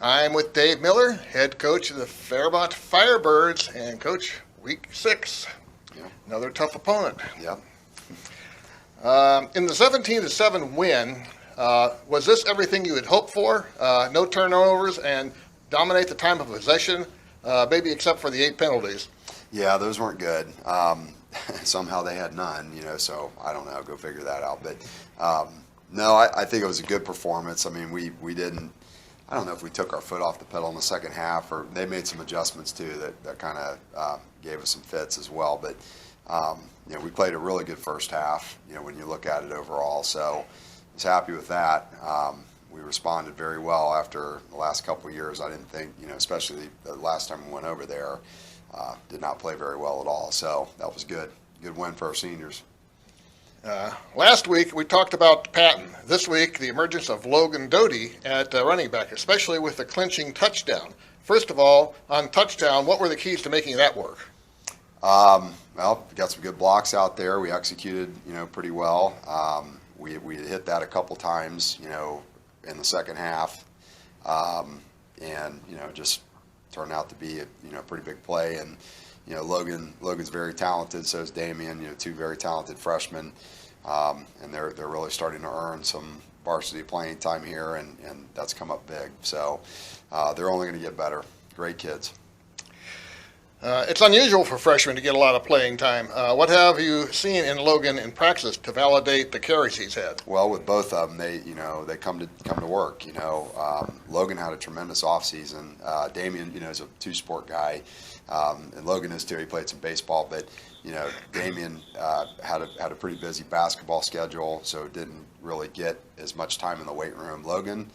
I'm with Dave Miller, head coach of the Fairmont Firebirds, and coach, week 6. Yep. Another tough opponent. Yep. In the 17-7 win, was this everything you had hoped for? No turnovers and dominate the time of possession, maybe except for the 8 penalties. Yeah, those weren't good. Somehow they had none, so I don't know. Go figure that out. But no, I think it was a good performance. I mean, we didn't. I don't know if we took our foot off the pedal in the second half, or they made some adjustments too that kind of gave us some fits as well. But we played a really good first half. When you look at it overall, so I was happy with that. We responded very well after the last couple of years. I didn't think, especially the last time we went over there, did not play very well at all. So that was good. Good win for our seniors. Last week we talked about Patton. This week the emergence of Logan Doty at running back, especially with the clinching touchdown. First of all, on touchdown, what were the keys to making that work? Well, we got some good blocks out there. We executed, pretty well. We hit that a couple times, in the second half, and just turned out to be a pretty big play. And Logan's very talented. So is Damian. Two very talented freshmen, and they're really starting to earn some varsity playing time here, and that's come up big. So they're only going to get better. Great kids. It's unusual for freshmen to get a lot of playing time. What have you seen in Logan in practice to validate the carries he's had? Well, with both of them, they come to work. Logan had a tremendous offseason. Damian, is a two-sport guy, and Logan is too. He played some baseball, but Damian had a pretty busy basketball schedule, so didn't really get as much time in the weight room. Logan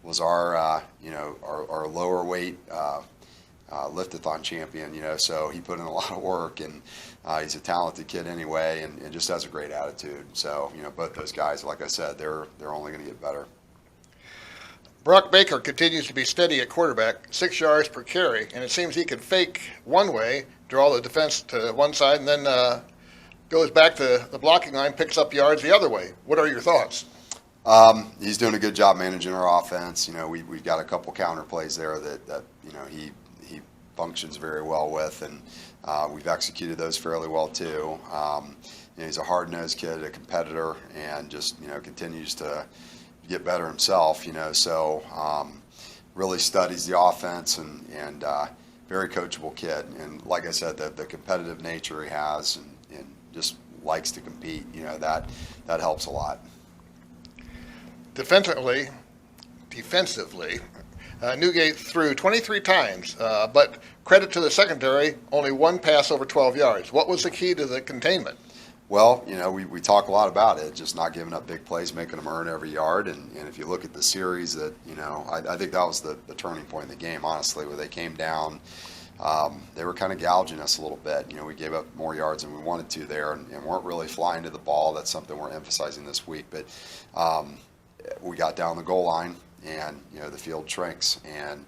was our lower weight. Liftathon champion, so he put in a lot of work, and he's a talented kid anyway, and just has a great attitude. So, both those guys, like I said, they're only going to get better. Brock Baker continues to be steady at quarterback, 6 yards per carry, and it seems he can fake one way, draw the defense to one side, and then goes back to the blocking line, picks up yards the other way. What are your thoughts? He's doing a good job managing our offense. We've got a couple counter plays there that he functions very well with, and we've executed those fairly well too. He's a hard-nosed kid, a competitor, and just continues to get better himself. So really studies the offense, and very coachable kid. And like I said, the competitive nature he has, and just likes to compete. That helps a lot. Defensively, Newgate threw 23 times, but credit to the secondary, only one pass over 12 yards. What was the key to the containment? Well, we talk a lot about it, just not giving up big plays, making them earn every yard. And if you look at the series, that I think that was the turning point in the game, honestly, where they came down. They were kind of gouging us a little bit. We gave up more yards than we wanted to there, and weren't really flying to the ball. That's something we're emphasizing this week. But we got down the goal line, and the field shrinks, and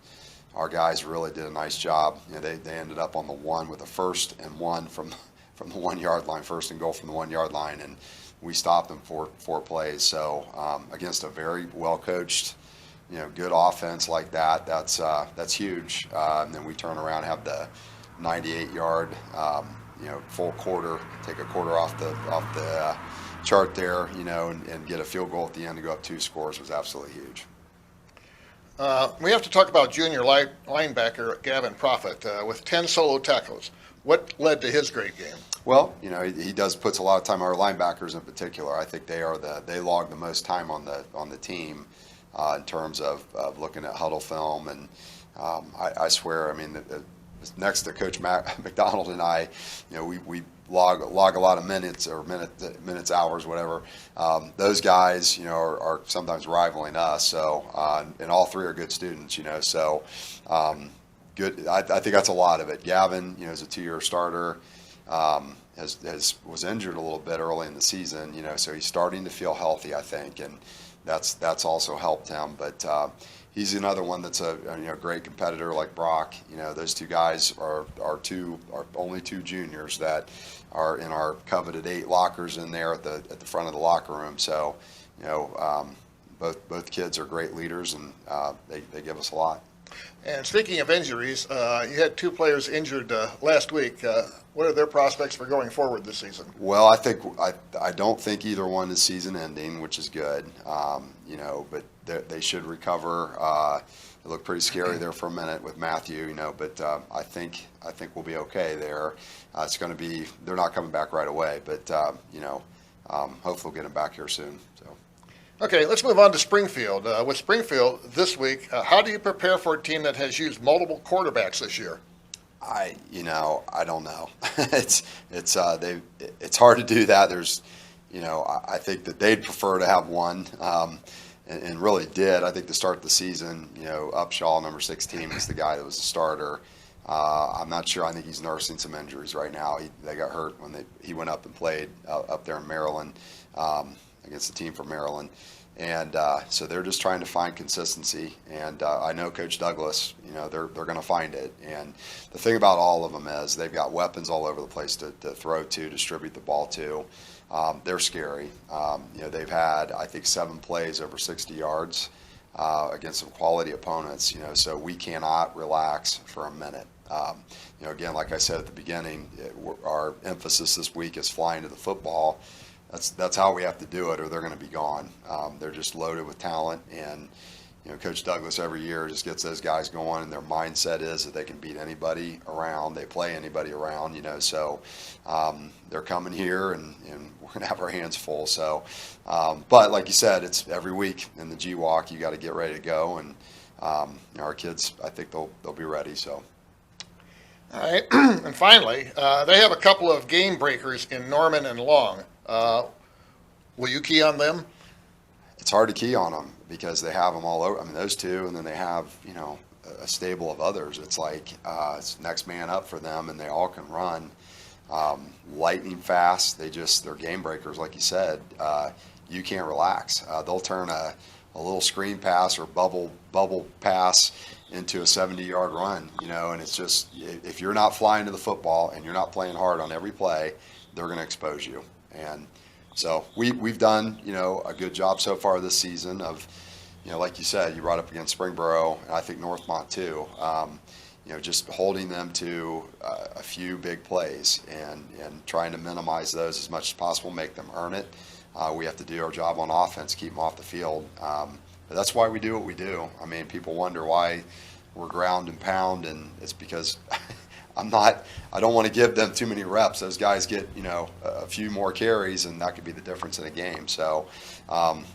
our guys really did a nice job. They ended up on the one with a 1st and 1 from the 1 yard line, 1st and goal from the 1 yard line, and we stopped them for 4 plays. So against a very well coached, good offense like that, that's huge. And then we turn around, have the 98 yard, full quarter, take a quarter off the chart there, and get a field goal at the end to go up 2 scores was absolutely huge. We have to talk about junior linebacker Gavin Prophet with 10 solo tackles. What led to his great game? Well, he puts a lot of time. Our linebackers in particular, I think they log the most time on the team in terms of looking at huddle film, and I swear, next to Coach McDonald and I, we log a lot of minutes, hours, whatever. Those guys, are sometimes rivaling us. So, and all 3 are good students, So, good. I think that's a lot of it. Gavin, is a 2-year starter. Was injured a little bit early in the season, So he's starting to feel healthy, I think, and that's also helped him. But he's another one that's a great competitor like Brock. Those 2 guys are only 2 juniors that are in our coveted 8 lockers in there at the front of the locker room. So, both kids are great leaders, and they give us a lot. And speaking of injuries, you had two players injured last week. What are their prospects for going forward this season? Well, I don't think either one is season ending, which is good. But they should recover. It looked pretty scary there for a minute with Matthew, but I think we'll be okay there. It's going to be, they're not coming back right away, but hopefully we'll get them back here soon. So. Okay, let's move on to Springfield. With Springfield this week, how do you prepare for a team that has used multiple quarterbacks this year? I don't know. It's hard to do that. There's, I think that they'd prefer to have one, and really did. I think to start the season, Upshaw, number 16, was the guy that was the starter. I'm not sure. I think he's nursing some injuries right now. They got hurt when he went up and played up there in Maryland against the team from Maryland. And so they're just trying to find consistency. And I know Coach Douglas, they're going to find it. And the thing about all of them is they've got weapons all over the place to throw to, distribute the ball to. They're scary. They've had, I think, 7 plays over 60 yards against some quality opponents. So we cannot relax for a minute. Again, like I said at the beginning, our emphasis this week is flying to the football. That's how we have to do it, or they're going to be gone. They're just loaded with talent, and Coach Douglas every year just gets those guys going, and their mindset is that they can beat anybody around. They play anybody around, so they're coming here, and we're going to have our hands full. So, but like you said, it's every week in the G-Walk. You got to get ready to go, and our kids, I think they'll be ready. So. All right, and finally, they have a couple of game breakers in Norman and Long. Will you key on them? It's hard to key on them because they have them all over. I mean, those two, and then they have, a stable of others. It's like it's next man up for them, and they all can run lightning fast. They're game breakers, like you said. You can't relax. They'll turn a little screen pass or bubble pass into a 70-yard run, and it's just, if you're not flying to the football and you're not playing hard on every play, they're going to expose you. And so we've done, a good job so far this season of, like you said, you brought up against Springboro, and I think Northmont too, just holding them to a few big plays and trying to minimize those as much as possible, make them earn it. We have to do our job on offense, keep them off the field. But that's why we do what we do. I mean, people wonder why we're ground and pound, and it's because I don't want to give them too many reps. Those guys get, a few more carries, and that could be the difference in a game. So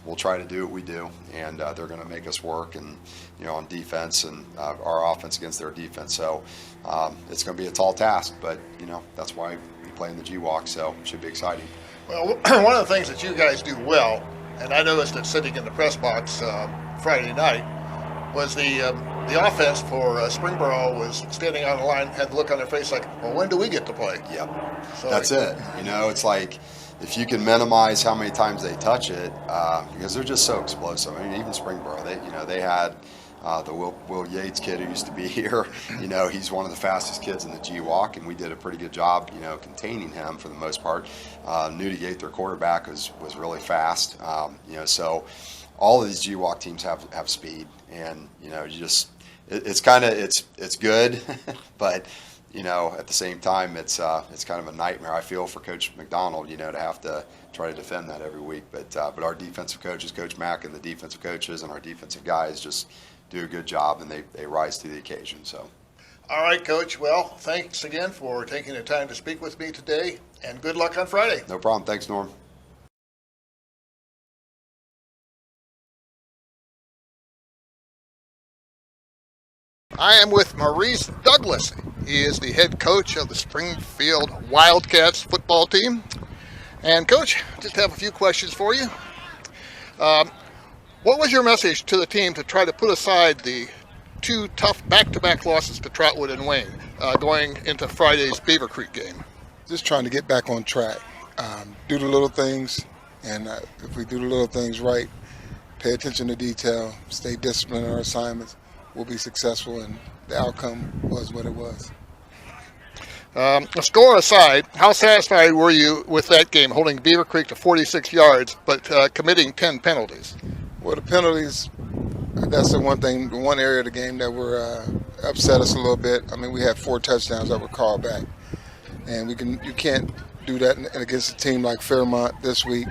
we'll try to do what we do, and they're going to make us work, and on defense and our offense against their defense. So it's going to be a tall task, but that's why we play in the G-Walk. So it should be exciting. Well, one of the things that you guys do well, and I noticed it sitting in the press box Friday night, was the offense for Springboro was standing on the line, had the look on their face like, well, when do we get to play? Yep. So that's it. It's like if you can minimize how many times they touch it, because they're just so explosive. I mean, even Springboro, they had the Will Yates kid who used to be here. He's one of the fastest kids in the G-Walk, and we did a pretty good job, containing him for the most part. Nudie Gate, their quarterback, was really fast. So all of these G-Walk teams have speed, and it's good, but at the same time it's kind of a nightmare. I feel for Coach McDonald, to have to try to defend that every week. But our defensive coaches, Coach Mack, and the defensive coaches and our defensive guys just do a good job, and they rise to the occasion. So. All right, Coach. Well, thanks again for taking the time to speak with me today, and good luck on Friday. No problem. Thanks, Norm. I am with Maurice Douglas. He is the head coach of the Springfield Wildcats football team. And Coach, just have a few questions for you. What was your message to the team to try to put aside the 2 tough back-to-back losses to Trotwood and Wayne going into Friday's Beaver Creek game? Just trying to get back on track. Do the little things, and if we do the little things right, pay attention to detail, stay disciplined in our assignments, we'll be successful, and the outcome was what it was. Score aside, how satisfied were you with that game, holding Beaver Creek to 46 yards, but committing 10 penalties? Well, the penalties that's the one thing, the one area of the game that were upset us a little bit. I mean, we had 4 touchdowns that were called back, and you can't do that against a team like Fairmont this week,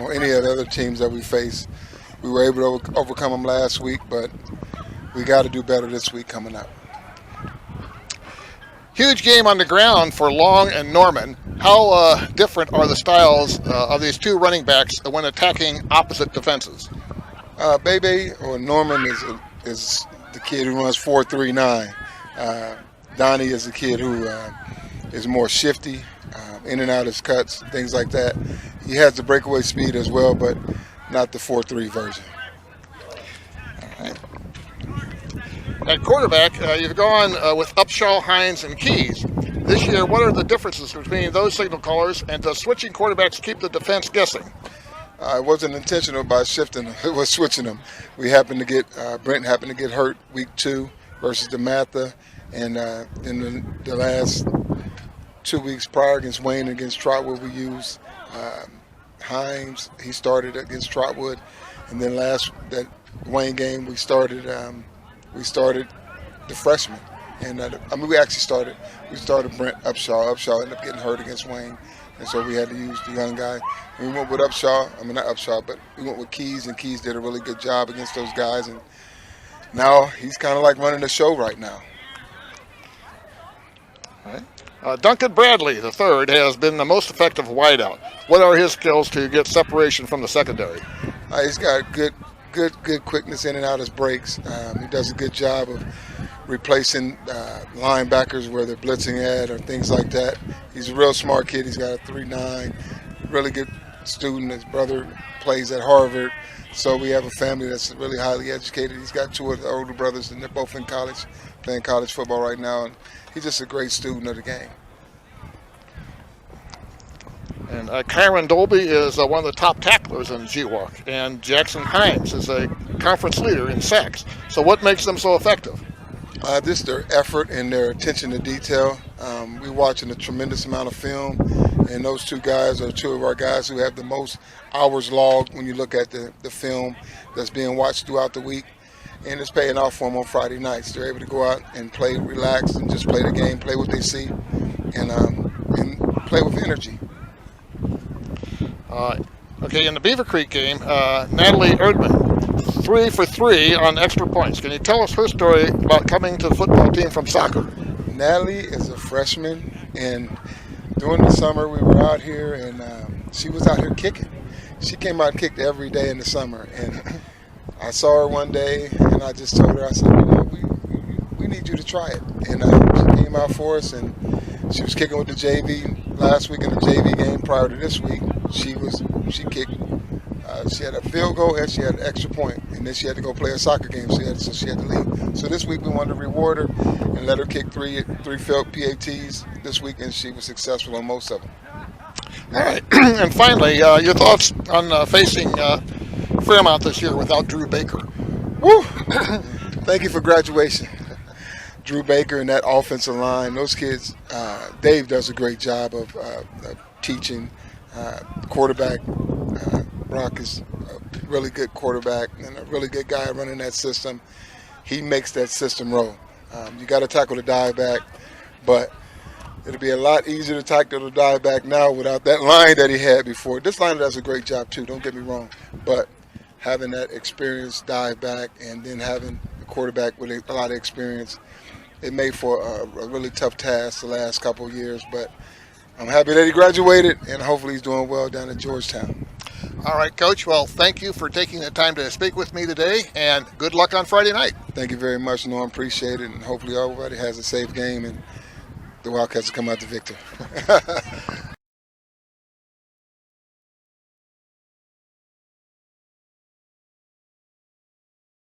or any of the other teams that we face. We were able to overcome them last week, but we got to do better this week coming up. Huge game on the ground for Long and Norman. How different are the styles of these two running backs when attacking opposite defenses? Bebe or Norman is the kid who runs 4.39. Donnie is the kid who is more shifty, in and out his cuts, things like that. He has the breakaway speed as well, but not the 4.3 version. All right. At quarterback, you've gone with Upshaw, Hines, and Keys. This year, what are the differences between those signal callers, and does switching quarterbacks keep the defense guessing? It wasn't intentional by shifting them. It was switching them. We happened to get Brent happened to get hurt week 2 versus DeMatha, and in the last 2 weeks prior against Wayne and against Trotwood, we used Hines. He started against Trotwood, and then that Wayne game we started the freshman, and we started Brent Upshaw. Upshaw ended up getting hurt against Wayne, and so we had to use the young guy. And we went with Upshaw. I mean, not Upshaw, but we went with Keys, and Keys did a really good job against those guys. And now he's kind of like running the show right now. All right. Duncan Bradley, the third, has been the most effective wideout. What are his skills to get separation from the secondary? He's got good quickness in and out his breaks. He does a good job of replacing linebackers where they're blitzing at or things like that. He's a real smart kid. He's got a 3.9, really good student. His brother plays at Harvard, so we have a family that's really highly educated. He's got 2 of the older brothers, and they're both in college, playing college football right now, and he's just a great student of the game. And Kyron Dolby is one of the top tacklers in GWalk, and Jackson Hines is a conference leader in sacks. So what makes them so effective? Just their effort and their attention to detail. We're watching a tremendous amount of film, and those 2 guys are 2 of our guys who have the most hours logged when you look at the film that's being watched throughout the week. And it's paying off for them on Friday nights. They're able to go out and play, relax, and just play the game, play what they see, and play with energy. Okay, in the Beaver Creek game, Natalie Erdman, 3 for 3 on extra points. Can you tell us her story about coming to the football team from soccer? Natalie is a freshman, and during the summer we were out here, and she was out here kicking. She came out and kicked every day in the summer, and I saw her one day, and I just told her, I said, we need you to try it. And she came out for us, and she was kicking with the JV last week in the JV game. Prior to this week, she kicked. She had a field goal and she had an extra point, and then she had to go play a soccer game. So she had to leave. So this week we wanted to reward her and let her kick three field PATs this week, and she was successful on most of them. All right, and finally, your thoughts on facing Fairmont this year without Drew Baker? Woo! Thank you for graduation. Drew Baker and that offensive line, those kids, Dave does a great job of teaching. Quarterback, Brock is a really good quarterback and a really good guy running that system. He makes that system roll. You got to tackle the dive back, but it'll be a lot easier to tackle the dive back now without that line that he had before. This line does a great job too, don't get me wrong, but having that experienced dive back and then having a quarterback with a lot of experience, it made for a really tough task the last couple of years, but I'm happy that he graduated, and hopefully he's doing well down at Georgetown. All right, Coach. Well, thank you for taking the time to speak with me today, and good luck on Friday night. Thank you very much, Norm. Appreciate it, and hopefully everybody has a safe game, and the Wildcats will come out the victor.